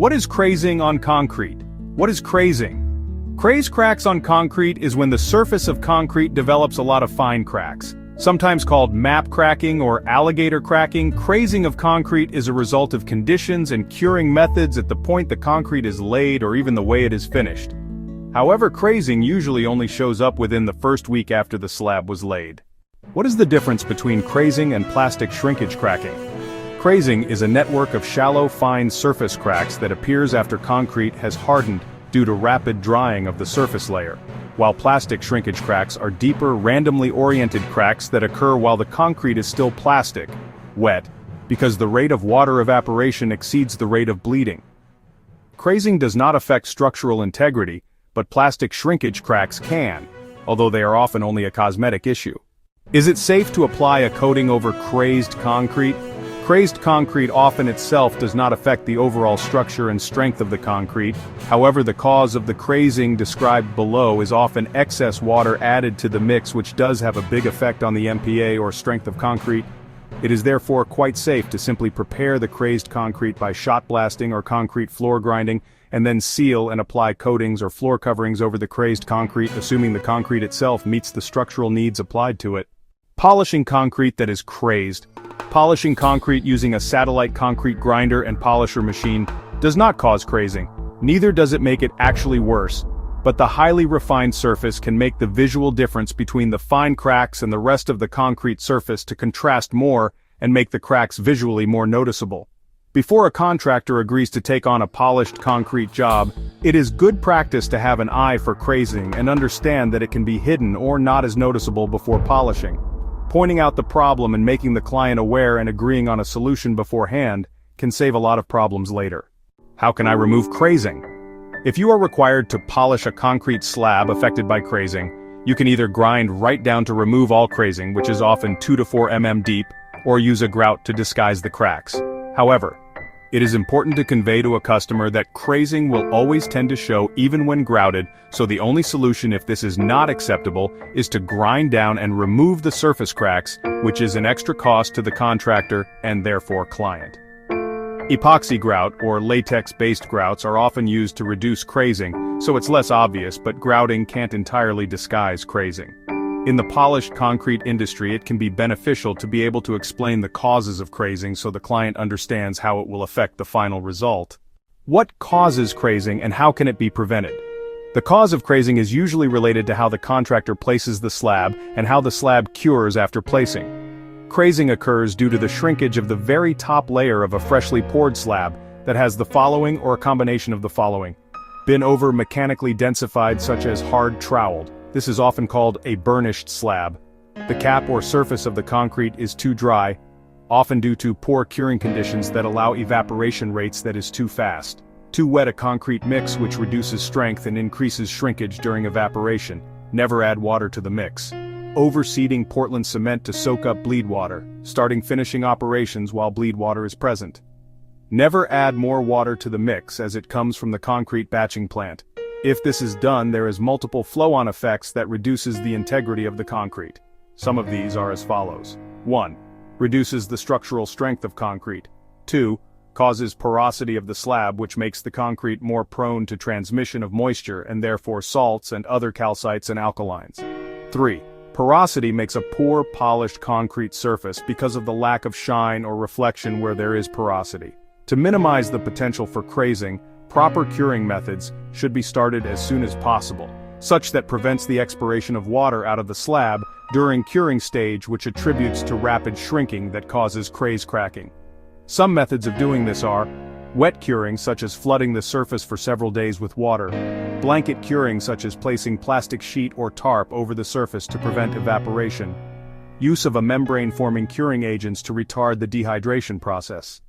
What is crazing on concrete? What is crazing? Craze cracks on concrete is when the surface of concrete develops a lot of fine cracks. Sometimes called map cracking or alligator cracking, crazing of concrete is a result of conditions and curing methods at the point the concrete is laid or even the way it is finished. However, crazing usually only shows up within the first week after the slab was laid. What is the difference between crazing and plastic shrinkage cracking? Crazing is a network of shallow, fine surface cracks that appears after concrete has hardened due to rapid drying of the surface layer, while plastic shrinkage cracks are deeper, randomly oriented cracks that occur while the concrete is still plastic, wet, because the rate of water evaporation exceeds the rate of bleeding. Crazing does not affect structural integrity, but plastic shrinkage cracks can, although they are often only a cosmetic issue. Is it safe to apply a coating over crazed concrete? Crazed concrete often itself does not affect the overall structure and strength of the concrete. However, the cause of the crazing described below is often excess water added to the mix, which does have a big effect on the MPa or strength of concrete. It is therefore quite safe to simply prepare the crazed concrete by shot blasting or concrete floor grinding, and then seal and apply coatings or floor coverings over the crazed concrete, assuming the concrete itself meets the structural needs applied to it. Polishing concrete that is crazed. Polishing concrete using a satellite concrete grinder and polisher machine does not cause crazing, neither does it make it actually worse, but the highly refined surface can make the visual difference between the fine cracks and the rest of the concrete surface to contrast more and make the cracks visually more noticeable. Before a contractor agrees to take on a polished concrete job, it is good practice to have an eye for crazing and understand that it can be hidden or not as noticeable before polishing. Pointing out the problem and making the client aware and agreeing on a solution beforehand can save a lot of problems later. How can I remove crazing? If you are required to polish a concrete slab affected by crazing, you can either grind right down to remove all crazing, which is often 2 to 4 mm deep, or use a grout to disguise the cracks. However, it is important to convey to a customer that crazing will always tend to show even when grouted, so the only solution if this is not acceptable is to grind down and remove the surface cracks, which is an extra cost to the contractor and therefore client. Epoxy grout or latex-based grouts are often used to reduce crazing, so it's less obvious, but grouting can't entirely disguise crazing. In the polished concrete industry, it can be beneficial to be able to explain the causes of crazing so the client understands how it will affect the final result. What causes crazing and how can it be prevented? The cause of crazing is usually related to how the contractor places the slab and how the slab cures after placing. Crazing occurs due to the shrinkage of the very top layer of a freshly poured slab that has the following or a combination of the following. Been over mechanically densified, such as hard troweled. This is often called a burnished slab. The cap or surface of the concrete is too dry, often due to poor curing conditions that allow evaporation rates that is too fast. Too wet a concrete mix, which reduces strength and increases shrinkage during evaporation. Never add water to the mix. Overseeding Portland cement to soak up bleed water, starting finishing operations while bleed water is present. Never add more water to the mix as it comes from the concrete batching plant. If this is done, there is multiple flow-on effects that reduces the integrity of the concrete. Some of these are as follows. 1. Reduces the structural strength of concrete. 2. Causes porosity of the slab, which makes the concrete more prone to transmission of moisture and therefore salts and other calcites and alkalines. 3. Porosity makes a poor polished concrete surface because of the lack of shine or reflection where there is porosity. To minimize the potential for crazing, proper curing methods should be started as soon as possible, such that prevents the expiration of water out of the slab during curing stage, which attributes to rapid shrinking that causes craze cracking. Some methods of doing this are wet curing, such as flooding the surface for several days with water, blanket curing, such as placing plastic sheet or tarp over the surface to prevent evaporation, use of a membrane-forming curing agents to retard the dehydration process.